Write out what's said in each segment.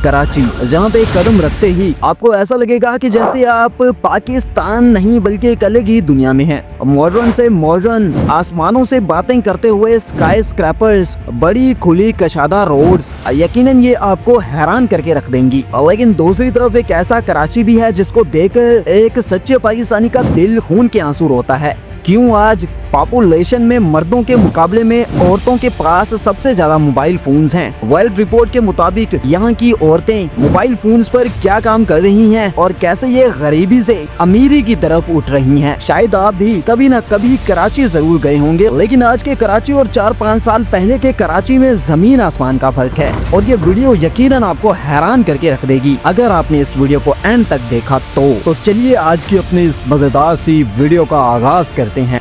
कराची, जहाँ पे कदम रखते ही आपको ऐसा लगेगा कि जैसे आप पाकिस्तान नहीं बल्कि एक अलग ही दुनिया में हैं। मॉडर्न से मॉडर्न, आसमानों से बातें करते हुए स्काई स्क्रैपर्स, बड़ी खुली कशादा रोड्स, यकीनन ये आपको हैरान करके रख देंगी। लेकिन दूसरी तरफ एक ऐसा कराची भी है जिसको देखकर एक सच्चे पाकिस्तानी का दिल खून के आंसू रोता है। क्यों आज पॉपुलेशन में मर्दों के मुकाबले में औरतों के पास सबसे ज्यादा मोबाइल फोन्स हैं। वर्ल्ड रिपोर्ट के मुताबिक यहाँ की औरतें मोबाइल फोन्स पर क्या काम कर रही हैं और कैसे ये गरीबी से अमीरी की तरफ उठ रही हैं। शायद आप भी कभी न कभी कराची जरूर गए होंगे, लेकिन आज के कराची और 4-5 साल पहले के कराची में जमीन आसमान का फर्क है। और ये वीडियो यकीनन आपको हैरान करके रख देगी अगर आपने इस वीडियो को एंड तक देखा तो चलिए आज की अपनी इस मजेदार सी वीडियो का आगाज करते हैं।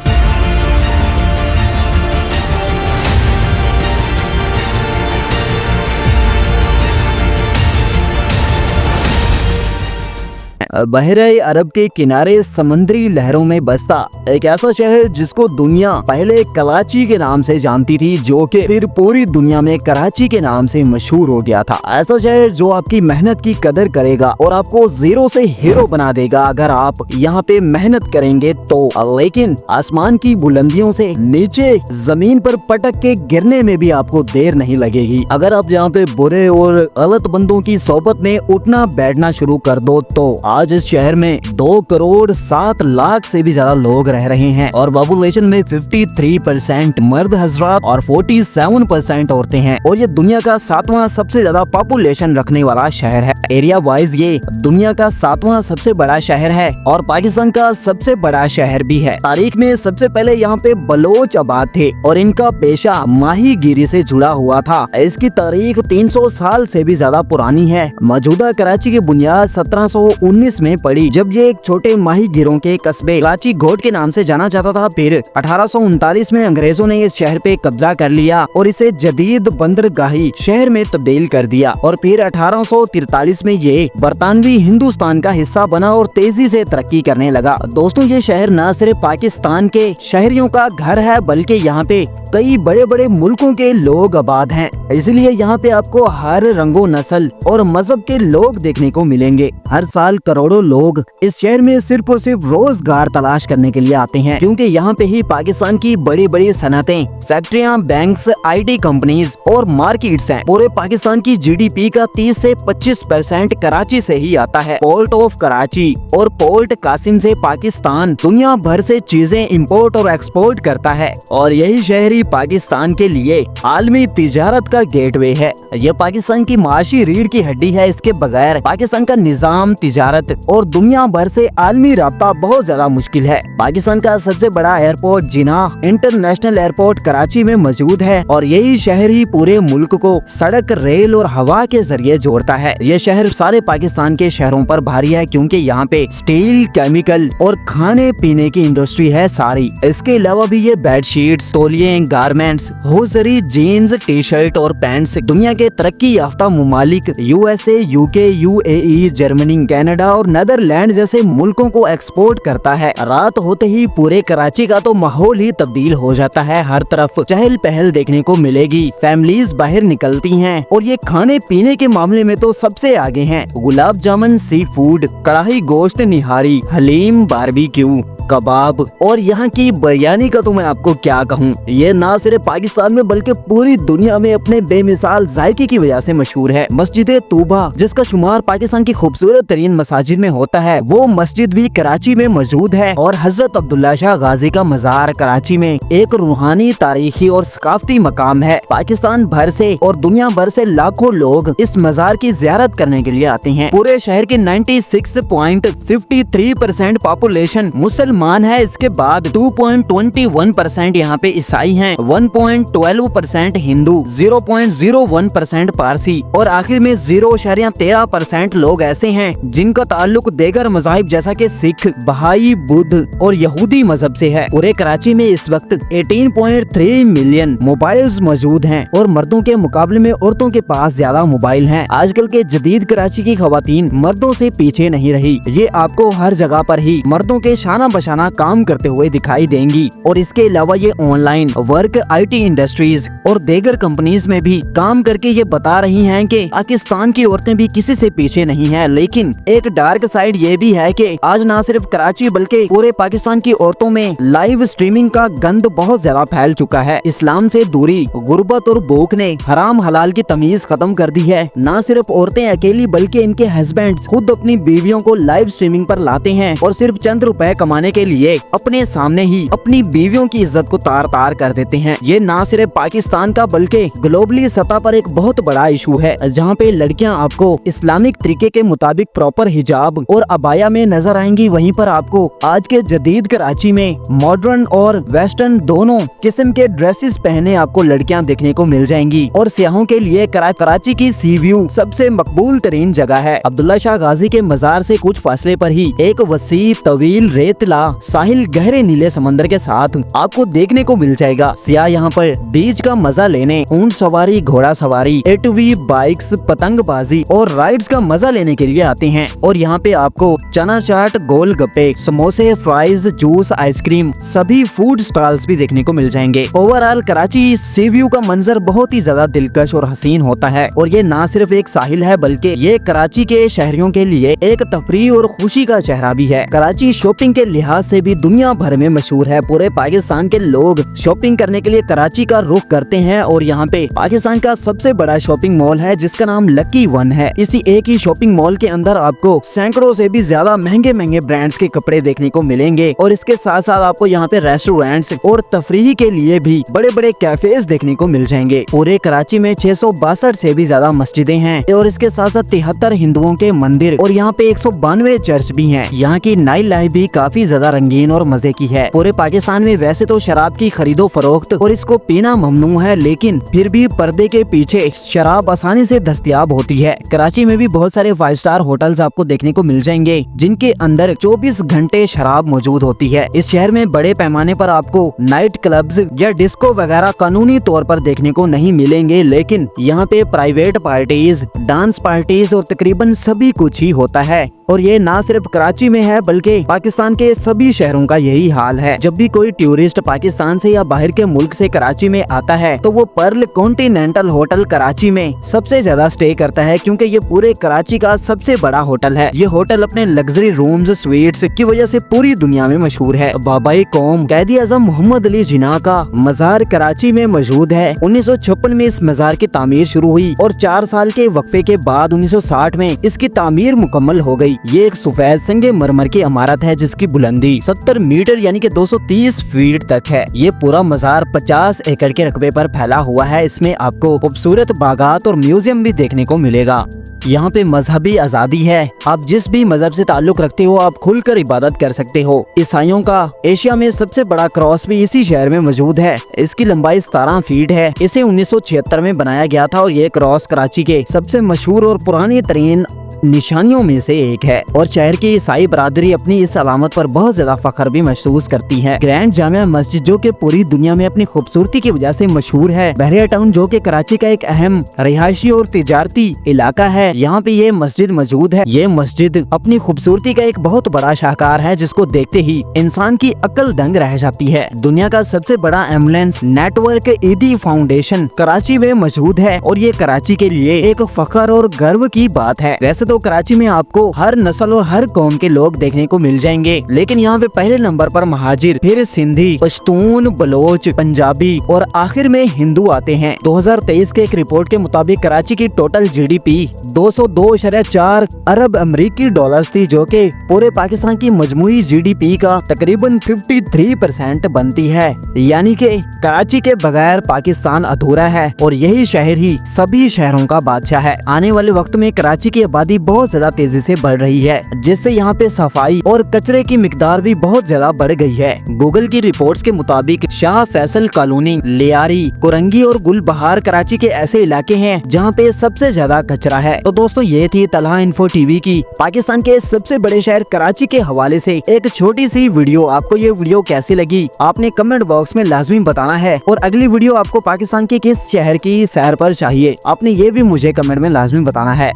बहरे अरब के किनारे समुद्री लहरों में बसता एक ऐसा शहर जिसको दुनिया पहले कराची के नाम से जानती थी, जो कि फिर पूरी दुनिया में कराची के नाम से मशहूर हो गया था। ऐसा शहर जो आपकी मेहनत की कदर करेगा और आपको जीरो से हीरो बना देगा अगर आप यहाँ पे मेहनत करेंगे तो। लेकिन आसमान की बुलंदियों से नीचे जमीन पर पटक के गिरने में भी आपको देर नहीं लगेगी अगर आप यहाँ पे बुरे और गलत बंदों की सोबत में उठना बैठना शुरू कर दो तो। आज इस शहर में 2 करोड़ 7 लाख से भी ज्यादा लोग रह रहे हैं और पॉपुलेशन में 53% मर्द हजरात और 47% औरतें हैं। और ये दुनिया का 7वां सबसे ज्यादा पॉपुलेशन रखने वाला शहर है। एरिया वाइज ये दुनिया का 7वां सबसे बड़ा शहर है और पाकिस्तान का सबसे बड़ा शहर भी है। तारीख में सबसे पहले यहाँ पे बलोच आबाद थे और इनका पेशा माहीगीरी से जुड़ा हुआ था। इसकी तारीख 300 साल से भी ज्यादा पुरानी है। मौजूदा कराची की बुनियाद 1719 में पड़ी, जब ये एक छोटे माहीगीरों के कस्बे कराची घोट के नाम से जाना जाता था। फिर 1839 में अंग्रेजों ने इस शहर पे कब्जा कर लिया और इसे जदीद बंदरगाही शहर में तब्दील कर दिया। और फिर 1843 में ये बरतानवी हिंदुस्तान का हिस्सा बना और तेजी से तरक्की करने लगा। दोस्तों, ये शहर न सिर्फ पाकिस्तान के शहरियों का घर है बल्कि यहाँ पे कई बड़े बड़े मुल्कों के लोग आबाद हैं। इसलिए यहाँ पे आपको हर रंगो नस्ल और मजहब के लोग देखने को मिलेंगे। हर साल करोड़ों लोग इस शहर में सिर्फ और सिर्फ रोजगार तलाश करने के लिए आते हैं, क्योंकि यहाँ पे ही पाकिस्तान की बड़ी बड़ी सनतें, फैक्ट्रियाँ, बैंक्स, IT कंपनीज और मार्केट्स हैं। पूरे पाकिस्तान की GDP का 30 से 25% कराची से ही आता है। पोर्ट ऑफ कराची और पोर्ट कासिम से पाकिस्तान दुनिया भर से चीजें इंपोर्ट और एक्सपोर्ट करता है और यही शहर पाकिस्तान के लिए आलमी तिजारत का गेटवे है। यह पाकिस्तान की माशी रीढ़ की हड्डी है। इसके बगैर पाकिस्तान का निजाम, तिजारत और दुनिया भर से आलमी राब्ता बहुत ज्यादा मुश्किल है। पाकिस्तान का सबसे बड़ा airport Jinnah international airport Karachi में मौजूद है और यही शहर ही पूरे मुल्क को सड़क, रेल और हवा के जरिए जोड़ता है। यह शहर सारे पाकिस्तान के शहरों पर भारी है क्योंकि यहाँ पे स्टील, केमिकल और खाने पीने की इंडस्ट्री है सारी। इसके अलावा भी ये बेडशीट्स, तौलिये, garments, hosiery, jeans, T shirt और पैंट्स दुनिया के तरक्की याफ्ता मुमालिक USA, UK, UAE, Germany, Canada और नीदरलैंड जैसे मुल्कों को एक्सपोर्ट करता है। रात होते ही पूरे कराची का तो माहौल ही तब्दील हो जाता है। हर तरफ चहल पहल देखने को मिलेगी। फैमिलीज बाहर निकलती हैं और ये खाने पीने के मामले में तो सबसे आगे हैं। गुलाब जामुन, सी फूड, कढ़ाई गोश्त, निहारी, हलीम, बारबेक्यू, कबाब और यहाँ की बिरयानी का तो मैं आपको क्या कहूँ। ये ना सिर्फ पाकिस्तान में बल्कि पूरी दुनिया में अपने बेमिसाल जायके की वजह से मशहूर है। मस्जिद तूबा, जिसका शुमार पाकिस्तान की खूबसूरत तरीन मसाजिद में होता है, वो मस्जिद भी कराची में मौजूद है। और हजरत अब्दुल्ला शाह गाजी का मजार कराची में एक रूहानी, तारीखी और सकाफती मकाम है। पाकिस्तान भर से और दुनिया भर से लाखों लोग इस मजार की जियारत करने के लिए आते हैं। पूरे शहर की 96.53% पॉपुलेशन मुसलमान है। इसके बाद 2.21% यहाँ पे ईसाई हैं, 1.12% हिंदू, 0.01% पारसी और आखिर में 0.13% लोग ऐसे हैं जिनका ताल्लुक देगर मज़ाहिब जैसा कि सिख, बहाई, बुद्ध और यहूदी मजहब से है। पूरे कराची में इस वक्त 18.3 मिलियन मोबाइल्स मौजूद हैं और मर्दों के मुकाबले में औरतों के पास ज्यादा मोबाइल हैं। आजकल के जदीद कराची की खवातीन मर्दों से पीछे नहीं रही। ये आपको हर जगह पर ही मर्दों के शाना रोजाना काम करते हुए दिखाई देंगी। और इसके अलावा ये ऑनलाइन वर्क, IT इंडस्ट्रीज और दीगर कंपनीज में भी काम करके ये बता रही हैं कि पाकिस्तान की औरतें भी किसी से पीछे नहीं हैं। लेकिन एक डार्क साइड ये भी है कि आज ना सिर्फ कराची बल्कि पूरे पाकिस्तान की औरतों में लाइव स्ट्रीमिंग का गंद बहुत ज्यादा फैल चुका है। इस्लाम से दूरी, गुर्बत और भूख ने हराम हलाल की तमीज खत्म कर दी है। ना सिर्फ औरतें अकेली बल्कि इनके हस्बैंड खुद अपनी बीवियों को लाइव स्ट्रीमिंग पर लाते हैं और सिर्फ चंद रुपए कमाने के लिए अपने सामने ही अपनी बीवियों की इज्जत को तार तार कर देते हैं। ये ना सिर्फ पाकिस्तान का बल्कि ग्लोबली सतह पर एक बहुत बड़ा इशू है, जहाँ पे लड़कियाँ आपको इस्लामिक तरीके के मुताबिक प्रॉपर हिजाब और अबाया में नजर आएंगी, वहीं पर आपको आज के जदीद कराची में मॉडर्न और वेस्टर्न दोनों किस्म के ड्रेसेस पहने आपको लड़कियां देखने को मिल जाएंगी। और सियाहों के लिए कराची की सी व्यू सबसे मकबूल तरीन जगह है। अब्दुल्ला शाह गाजी के मजार से कुछ फासले पर ही एक वसी तवील रेतला साहिल गहरे नीले समंदर के साथ आपको देखने को मिल जाएगा। सियाह यहाँ पर बीच का मजा लेने ऊंट सवारी, घोड़ा सवारी, ATV बाइक्स, पतंगबाजी और राइड्स का मजा लेने के लिए आते हैं। और यहाँ पे आपको चना चाट, गोल गप्पे, समोसे, फ्राइज, जूस, आइसक्रीम सभी फूड स्टॉल्स भी देखने को मिल जाएंगे। ओवरऑल कराची सी व्यू का मंजर बहुत ही ज्यादा दिलकश और हसीन होता है। और ये ना सिर्फ एक साहिल है बल्कि ये कराची के शहरियों के लिए एक तफरीह और खुशी का चेहरा भी है। कराची शॉपिंग के लिहाज से भी दुनिया भर में मशहूर है। पूरे पाकिस्तान के लोग शॉपिंग करने के लिए कराची का रुख करते हैं। और यहाँ पे पाकिस्तान का सबसे बड़ा शॉपिंग मॉल है जिसका नाम लकी वन है। इसी एक ही शॉपिंग मॉल के अंदर आपको सैकड़ों से भी ज्यादा महंगे महंगे ब्रांड्स के कपड़े देखने को मिलेंगे। और इसके साथ साथ आपको यहाँ पे रेस्टोरेंट्स और तफरीह के लिए भी बड़े बड़े कैफेज देखने को मिल जाएंगे। पूरे कराची में 662 से भी ज्यादा मस्जिदें हैं और इसके साथ साथ 73 हिंदुओं के मंदिर और यहाँ पे 192 चर्च भी हैं। यहाँ की नाइट लाइफ भी काफी ज्यादा रंगीन और मजे की है। पूरे पाकिस्तान में वैसे तो शराब की खरीदो फरोख्त और इसको पीना ममनू है, लेकिन फिर भी पर्दे के पीछे शराब आसानी से दस्तयाब होती है। कराची में भी बहुत सारे 5 स्टार होटल्स आपको देखने को मिल जाएंगे जिनके अंदर 24 घंटे शराब मौजूद होती है। इस शहर में बड़े पैमाने पर आपको नाइट क्लब्स या डिस्को वगैरह कानूनी तौर पर देखने को नहीं मिलेंगे, लेकिन यहाँ पे प्राइवेट पार्टीज, डांस पार्टीज और तकरीबन सभी कुछ ही होता है। और ये ना सिर्फ कराची में है बल्कि पाकिस्तान के सभी शहरों का यही हाल है। जब भी कोई टूरिस्ट पाकिस्तान से या बाहर के मुल्क से कराची में आता है तो वो पर्ल कॉन्टिनेंटल होटल कराची में सबसे ज्यादा स्टे करता है, क्योंकि ये पूरे कराची का सबसे बड़ा होटल है। ये होटल अपने लग्जरी रूम्स, स्वीट्स की वजह से पूरी दुनिया में मशहूर है। बाबाई कौम कैदी आजम मोहम्मद अली जिन्ना का मजार कराची में मौजूद है। 1956 में इस मजार की तामीर शुरू हुई और 4 साल के वक्फे के बाद 1960 में इसकी तामीर मुकम्मल हो गई। ये एक सफेद संगे मरमर की इमारत है जिसकी बुलंदी 70 मीटर यानी कि 230 फीट तक है। ये पूरा मजार 50 एकड़ के रकबे पर फैला हुआ है। इसमें आपको खूबसूरत बागात और म्यूजियम भी देखने को मिलेगा। यहाँ पे मजहबी आज़ादी है। आप जिस भी मजहब से ताल्लुक रखते हो आप खुलकर इबादत कर सकते हो। ईसाइयों का एशिया में सबसे बड़ा क्रॉस भी इसी शहर में मौजूद है। इसकी लंबाई 17 फीट है। इसे 1976 में बनाया गया था और ये क्रॉस कराची के सबसे मशहूर और पुरानी तरीन निशानियों में से एक है। और शहर की ईसाई बरादरी अपनी इस अलामत पर बहुत ज्यादा फख्र भी महसूस करती है। ग्रैंड जामिया मस्जिद जो कि पूरी दुनिया में अपनी खूबसूरती की वजह से मशहूर है। बहरिया टाउन जो कि कराची का एक अहम रिहायशी और तिजारती इलाका है, यहाँ पे ये मस्जिद मौजूद है। ये मस्जिद अपनी खूबसूरती का एक बहुत बड़ा शाहकार है जिसको देखते ही इंसान की अक्ल दंग रह जाती है। दुनिया का सबसे बड़ा एम्बुलेंस नेटवर्क ईदी फाउंडेशन कराची में मौजूद है और ये कराची के लिए एक फख्र और गर्व की बात है। वैसे तो कराची में आपको हर नस्ल और हर कौम के लोग देखने को मिल जाएंगे, लेकिन यहाँ पे पहले नंबर पर महाजिर, फिर सिंधी, पश्तून, बलोच, पंजाबी और आखिर में हिंदू आते हैं। 2023 के एक रिपोर्ट के मुताबिक कराची की टोटल GDP 202.4 अरब अमेरिकी डॉलर्स थी, जो कि पूरे पाकिस्तान की मजमूई GDP का तकरीबन 53% बनती है। यानी कि कराची के बगैर पाकिस्तान अधूरा है और यही शहर ही सभी शहरों का बादशाह है। आने वाले वक्त में कराची की आबादी बहुत ज्यादा तेजी से बढ़ रही है, जिससे यहाँ पे सफाई और कचरे की मिकदार भी बहुत ज्यादा बढ़ गई है। गूगल की रिपोर्ट्स के मुताबिक शाह फैसल कॉलोनी, लियारी, कुरंगी और गुलबहार कराची के ऐसे इलाके हैं जहाँ पे सबसे ज्यादा कचरा है। तो दोस्तों ये थी तलहा इन्फो टीवी की पाकिस्तान के सबसे बड़े शहर कराची के हवाले से एक छोटी सी वीडियो। आपको ये वीडियो कैसी लगी आपने कमेंट बॉक्स में लाजमी बताना है, और अगली वीडियो आपको पाकिस्तान के किस शहर की सैर पर चाहिए आपने ये भी मुझे कमेंट में लाजमी बताना है।